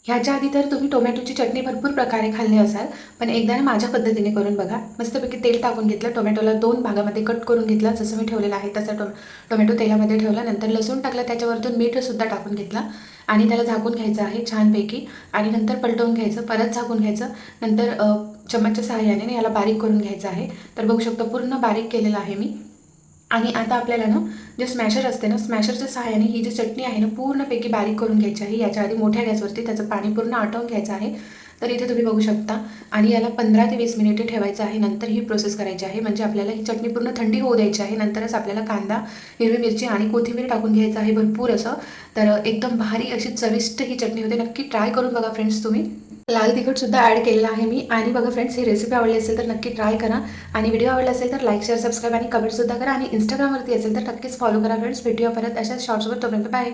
ह्याच्या आधी तर तुम्ही टोमॅटोची चटणी भरपूर प्रकारे खाल्ली असाल, पण एकदा ना माझ्या पद्धतीने करून बघा. मस्तपैकी तेल टाकून घेतलं, टोमॅटोला 2 भागामध्ये कट करून घेतला, जसं मी ठेवलेलं आहे तसं टोमॅटो तेलामध्ये ठेवला. नंतर लसूण टाकलं, त्याच्यावरतून मीठसुद्धा टाकून घेतला आणि त्याला झाकून घ्यायचं आहे छानपैकी. आणि नंतर पलटवून घ्यायचं, परत झाकून घ्यायचं. नंतर चम्मचच्या सहाय्याने याला बारीक करून घ्यायचं आहे. तर बघू शकतो पूर्ण बारीक केलेलं आहे मी. आणि आता आपल्याला ना जे स्मॅशर असते ना, स्मॅशरच्या सहाय्याने ही जी चटणी आहे ना पूर्णपैकी बारीक करून घ्यायची आहे. याच्या आधी मोठ्या गॅसवरती त्याचं पाणी पूर्ण आटवून घ्यायचं आहे. तर इथे तुम्ही बघू शकता. आणि याला 15 ते 20 मिनिटे ठेवायचं आहे. नंतर ही प्रोसेस करायची आहे, म्हणजे आपल्याला ही चटणी पूर्ण थंडी होऊ द्यायची आहे. नंतरच आपल्याला कांदा, हिरवी मिरची आणि कोथिंबीर टाकून घ्यायचं आहे भरपूर असं. तर एकदम भारी अशी चविष्ट ही चटणी होते. नक्की ट्राय करून बघा फ्रेंड्स तुम्ही. लाल तिखटसुद्धा ॲड केलेलं आहे मी. आणि बघा फ्रेंड्स, ही रेसिपी आवडली असेल तर नक्की ट्राय करा. आणि व्हिडिओ आवडला असेल तर लाईक, शेअर, सबस्क्राईब आणि कमेंटसुद्धा करा. आणि इंस्टाग्रामवरती असेल तर नक्कीच फॉलो करा फ्रेंड्स. भेटूया परत अशाच शॉर्ट्सवर. तोपर्यंत बाय.